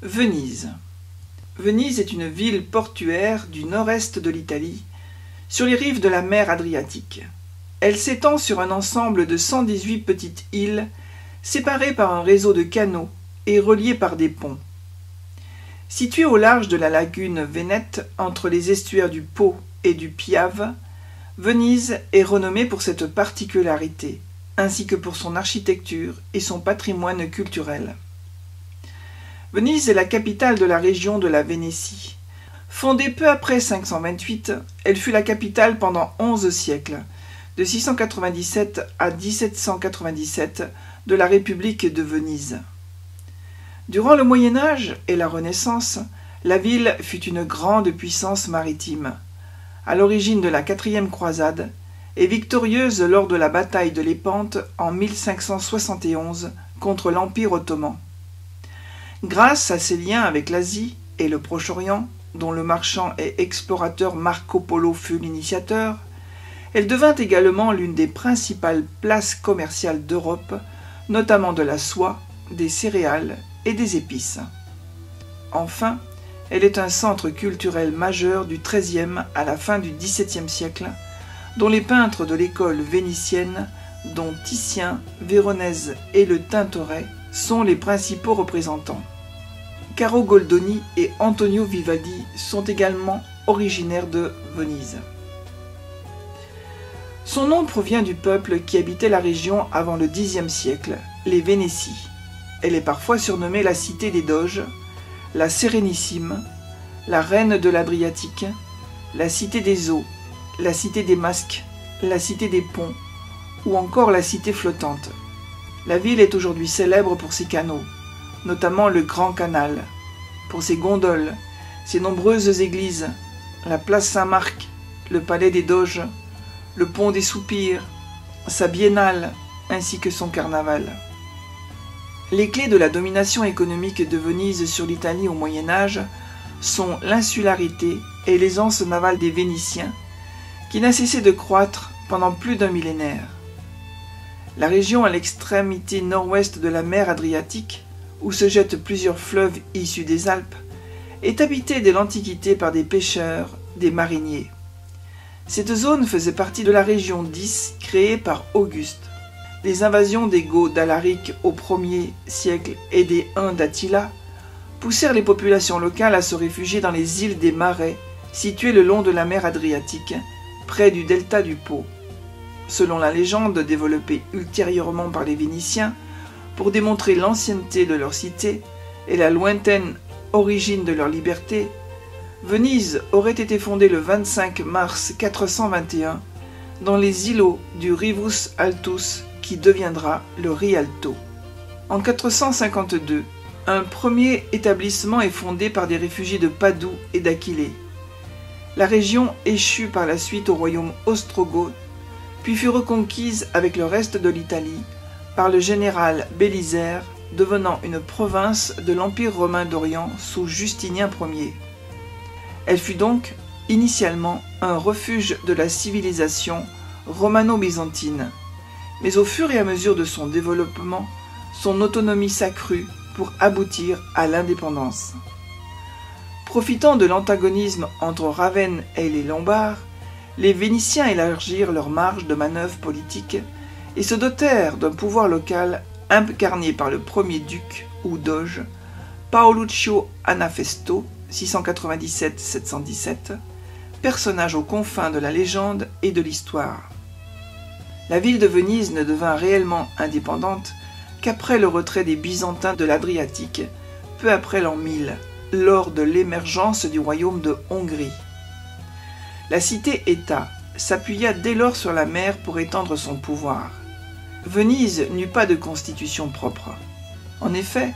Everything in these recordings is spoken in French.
Venise. Venise est une ville portuaire du nord-est de l'Italie, sur les rives de la mer Adriatique. Elle s'étend sur un ensemble de 118 petites îles, séparées par un réseau de canaux et reliées par des ponts. Située au large de la lagune Vénète, entre les estuaires du Pô et du Piave, Venise est renommée pour cette particularité, ainsi que pour son architecture et son patrimoine culturel. Venise est la capitale de la région de la Vénétie. Fondée peu après 528, elle fut la capitale pendant 11 siècles, de 697 à 1797, de la République de Venise. Durant le Moyen Âge et la Renaissance, la ville fut une grande puissance maritime, à l'origine de la 4e croisade, et victorieuse lors de la bataille de Lépante en 1571 contre l'Empire ottoman. Grâce à ses liens avec l'Asie et le Proche-Orient, dont le marchand et explorateur Marco Polo fut l'initiateur, elle devint également l'une des principales places commerciales d'Europe, notamment de la soie, des céréales et des épices. Enfin, elle est un centre culturel majeur du XIIIe à la fin du XVIIe siècle, dont les peintres de l'école vénitienne, dont Titien, Véronèse et le Tintoret, sont les principaux représentants. Caro Goldoni et Antonio Vivaldi sont également originaires de Venise. Son nom provient du peuple qui habitait la région avant le Xe siècle, les Vénéties. Elle est parfois surnommée la cité des Doges, la Sérénissime, la reine de l'Adriatique, la cité des eaux, la cité des masques, la cité des ponts ou encore la cité flottante. La ville est aujourd'hui célèbre pour ses canaux, notamment le Grand Canal, pour ses gondoles, ses nombreuses églises, la place Saint-Marc, le palais des Doges, le pont des Soupirs, sa biennale ainsi que son carnaval. Les clés de la domination économique de Venise sur l'Italie au Moyen Âge sont l'insularité et l'aisance navale des Vénitiens, qui n'a cessé de croître pendant plus d'un millénaire. La région à l'extrémité nord-ouest de la mer Adriatique, où se jettent plusieurs fleuves issus des Alpes, est habitée dès l'Antiquité par des pêcheurs, des mariniers. Cette zone faisait partie de la région d'Is créée par Auguste. Les invasions des Goths d'Alaric au 1er siècle et des Huns d'Attila poussèrent les populations locales à se réfugier dans les îles des Marais, situées le long de la mer Adriatique, près du delta du Pô. Selon la légende développée ultérieurement par les Vénitiens, pour démontrer l'ancienneté de leur cité et la lointaine origine de leur liberté, Venise aurait été fondée le 25 mars 421 dans les îlots du Rivus Altus qui deviendra le Rialto. En 452, un premier établissement est fondé par des réfugiés de Padoue et d'Aquilée. La région échut par la suite au royaume ostrogoth, puis fut reconquise avec le reste de l'Italie par le général Bélisaire, devenant une province de l'Empire romain d'Orient sous Justinien Ier. Elle fut donc initialement un refuge de la civilisation romano-byzantine, mais au fur et à mesure de son développement, son autonomie s'accrut pour aboutir à l'indépendance. Profitant de l'antagonisme entre Ravenne et les Lombards, les Vénitiens élargirent leur marge de manœuvre politique et se dotèrent d'un pouvoir local incarné par le premier duc ou doge, Paoluccio Anafesto, 697-717, personnage aux confins de la légende et de l'histoire. La ville de Venise ne devint réellement indépendante qu'après le retrait des Byzantins de l'Adriatique, peu après l'an 1000, lors de l'émergence du royaume de Hongrie. La cité-État s'appuya dès lors sur la mer pour étendre son pouvoir. Venise n'eut pas de constitution propre. En effet,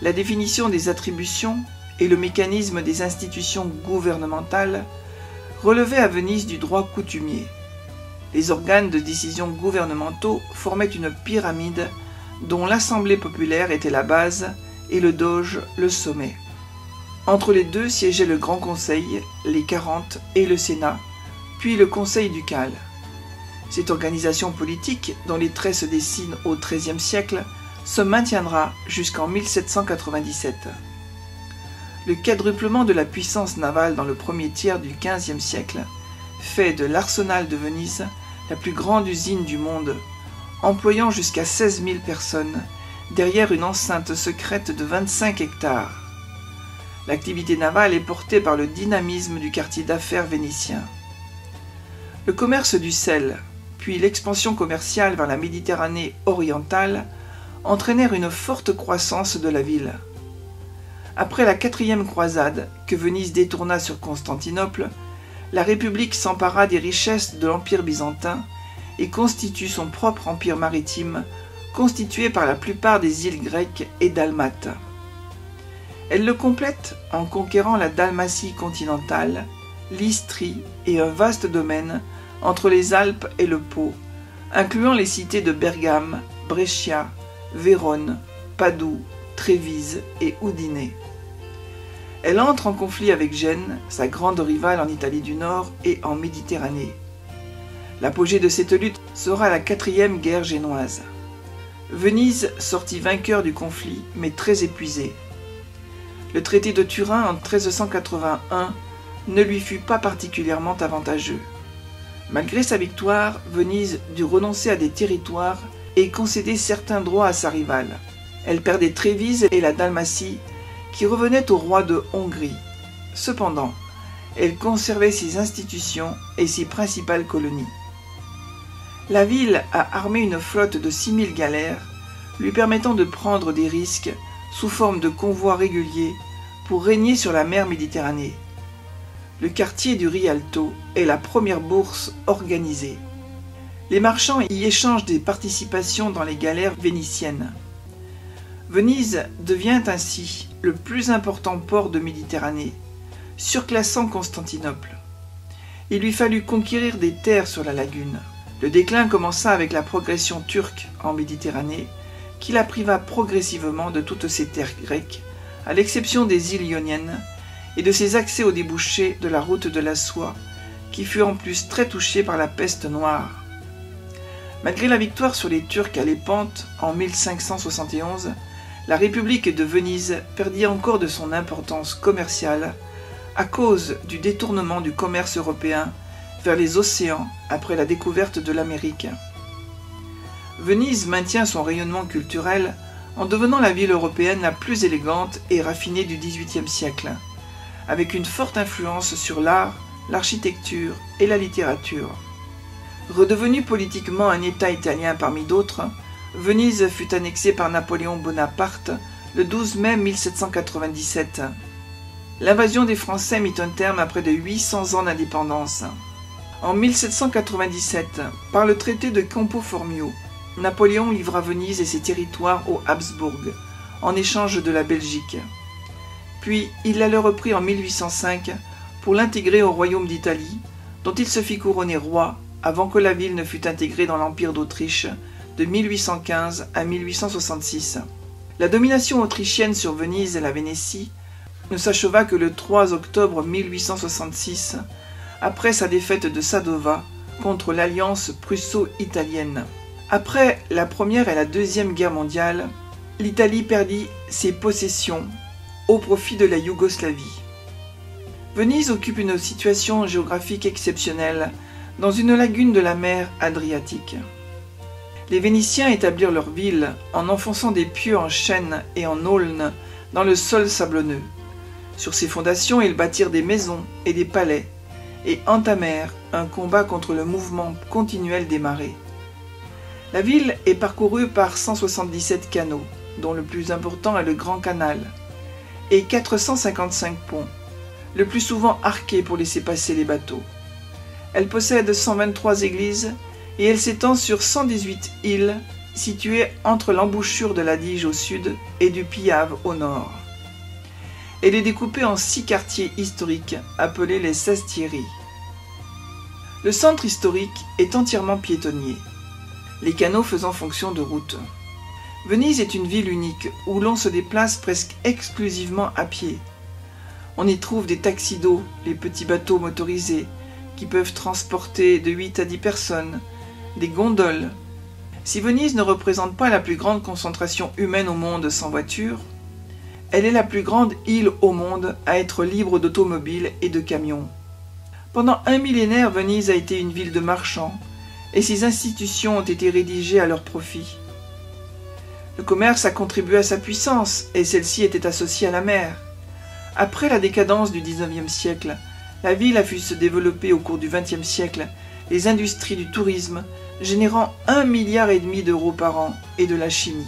la définition des attributions et le mécanisme des institutions gouvernementales relevaient à Venise du droit coutumier. Les organes de décision gouvernementaux formaient une pyramide dont l'Assemblée populaire était la base et le doge le sommet. Entre les deux siégeaient le Grand Conseil, les 40 et le Sénat, puis le Conseil ducal. Cette organisation politique, dont les traits se dessinent au XIIIe siècle, se maintiendra jusqu'en 1797. Le quadruplement de la puissance navale dans le premier tiers du XVe siècle fait de l'arsenal de Venise la plus grande usine du monde, employant jusqu'à 16 000 personnes derrière une enceinte secrète de 25 hectares. L'activité navale est portée par le dynamisme du quartier d'affaires vénitien. Le commerce du sel, puis l'expansion commerciale vers la Méditerranée orientale entraînèrent une forte croissance de la ville. Après la 4e croisade, que Venise détourna sur Constantinople, la République s'empara des richesses de l'Empire byzantin et constitue son propre empire maritime, constitué par la plupart des îles grecques et dalmates. Elle le complète en conquérant la Dalmatie continentale, l'Istrie et un vaste domaine entre les Alpes et le Pô, incluant les cités de Bergame, Brescia, Vérone, Padoue, Trévise et Udine. Elle entre en conflit avec Gênes, sa grande rivale en Italie du Nord et en Méditerranée. L'apogée de cette lutte sera la 4e guerre génoise. Venise sortit vainqueur du conflit, mais très épuisée. Le traité de Turin en 1381 ne lui fut pas particulièrement avantageux. Malgré sa victoire, Venise dut renoncer à des territoires et concéder certains droits à sa rivale. Elle perdait Trévise et la Dalmatie, qui revenaient au roi de Hongrie. Cependant, elle conservait ses institutions et ses principales colonies. La ville a armé une flotte de 6000 galères, lui permettant de prendre des risques sous forme de convois réguliers pour régner sur la mer Méditerranée. Le quartier du Rialto est la première bourse organisée. Les marchands y échangent des participations dans les galères vénitiennes. Venise devient ainsi le plus important port de Méditerranée, surclassant Constantinople. Il lui fallut conquérir des terres sur la lagune. Le déclin commença avec la progression turque en Méditerranée, qui la priva progressivement de toutes ses terres grecques, à l'exception des îles ioniennes et de ses accès aux débouchés de la route de la soie, qui fut en plus très touchée par la peste noire. Malgré la victoire sur les Turcs à Lépante en 1571, la République de Venise perdit encore de son importance commerciale à cause du détournement du commerce européen vers les océans après la découverte de l'Amérique. Venise maintient son rayonnement culturel en devenant la ville européenne la plus élégante et raffinée du XVIIIe siècle, avec une forte influence sur l'art, l'architecture et la littérature. Redevenue politiquement un État italien parmi d'autres, Venise fut annexée par Napoléon Bonaparte le 12 mai 1797. L'invasion des Français mit un terme à près de 800 ans d'indépendance. En 1797, par le traité de Campo Formio, Napoléon livra Venise et ses territoires aux Habsbourg, en échange de la Belgique. Puis il la leur reprit en 1805 pour l'intégrer au royaume d'Italie, dont il se fit couronner roi avant que la ville ne fût intégrée dans l'Empire d'Autriche de 1815 à 1866. La domination autrichienne sur Venise et la Vénétie ne s'acheva que le 3 octobre 1866, après sa défaite de Sadova contre l'alliance prusso-italienne. Après la Première et la Deuxième Guerre mondiale, l'Italie perdit ses possessions au profit de la Yougoslavie. Venise occupe une situation géographique exceptionnelle dans une lagune de la mer Adriatique. Les Vénitiens établirent leur ville en enfonçant des pieux en chêne et en aulne dans le sol sablonneux. Sur ces fondations, ils bâtirent des maisons et des palais et entamèrent un combat contre le mouvement continuel des marées. La ville est parcourue par 177 canaux, dont le plus important est le Grand Canal, et 455 ponts, le plus souvent arqués pour laisser passer les bateaux. Elle possède 123 églises et elle s'étend sur 118 îles situées entre l'embouchure de l'Adige au sud et du Piave au nord. Elle est découpée en 6 quartiers historiques appelés les Sestieri. Le centre historique est entièrement piétonnier, les canaux faisant fonction de route. Venise est une ville unique où l'on se déplace presque exclusivement à pied. On y trouve des taxis d'eau, les petits bateaux motorisés, qui peuvent transporter de 8 à 10 personnes, des gondoles. Si Venise ne représente pas la plus grande concentration humaine au monde sans voiture, Elle est la plus grande île au monde à être libre d'automobiles et de camions. Pendant un millénaire, Venise a été une ville de marchands, et ses institutions ont été rédigées à leur profit. Le commerce a contribué à sa puissance, et celle-ci était associée à la mer. Après la décadence du XIXe siècle, la ville a vu se développer au cours du XXe siècle les industries du tourisme, générant 1,5 milliard d'euros par an, et de la chimie.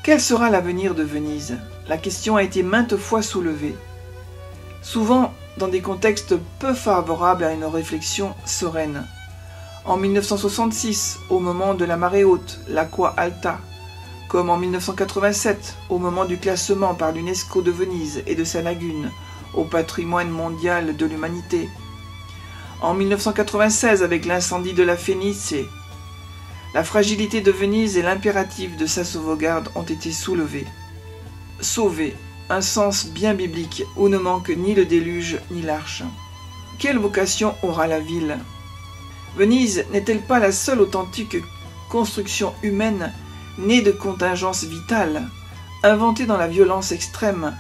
Quel sera l'avenir de Venise? La question a été maintes fois soulevée, souvent dans des contextes peu favorables à une réflexion sereine. En 1966, au moment de la marée haute, l'Aqua Alta, comme en 1987, au moment du classement par l'UNESCO de Venise et de sa lagune au patrimoine mondial de l'humanité, en 1996 avec l'incendie de la Phénice, la fragilité de Venise et l'impératif de sa sauvegarde ont été soulevés. Sauver, un sens bien biblique où ne manque ni le déluge ni l'arche. Quelle vocation aura la ville? Venise n'est-elle pas la seule authentique construction humaine née de contingences vitales, inventée dans la violence extrême,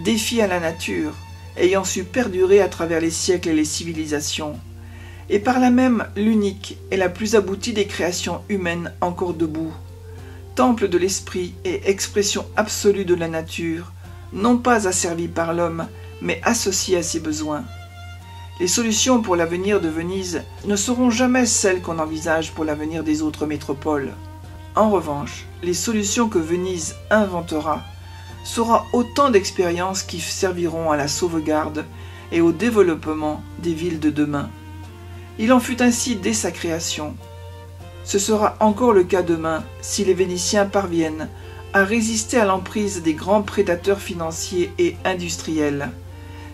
défi à la nature, ayant su perdurer à travers les siècles et les civilisations, et par là même l'unique et la plus aboutie des créations humaines encore debout, temple de l'esprit et expression absolue de la nature, non pas asservie par l'homme, mais associée à ses besoins. Les solutions pour l'avenir de Venise ne seront jamais celles qu'on envisage pour l'avenir des autres métropoles. En revanche, les solutions que Venise inventera seront autant d'expériences qui serviront à la sauvegarde et au développement des villes de demain. Il en fut ainsi dès sa création. Ce sera encore le cas demain si les Vénitiens parviennent à résister à l'emprise des grands prédateurs financiers et industriels.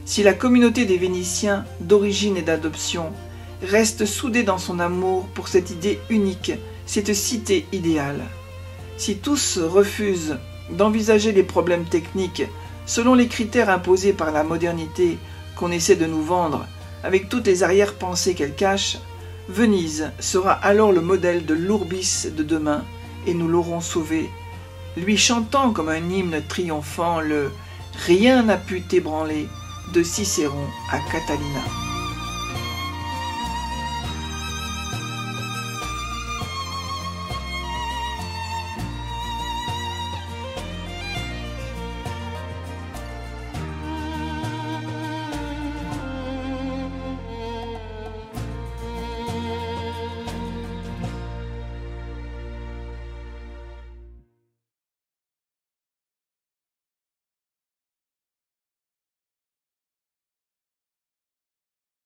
Si la communauté des Vénitiens, d'origine et d'adoption, reste soudée dans son amour pour cette idée unique, cette cité idéale. Si tous refusent d'envisager les problèmes techniques selon les critères imposés par la modernité qu'on essaie de nous vendre, avec toutes les arrière-pensées qu'elle cache, Venise sera alors le modèle de l'Urbis de demain, et nous l'aurons sauvé, lui chantant comme un hymne triomphant le « Rien n'a pu t'ébranler » de Cicéron à Catilina.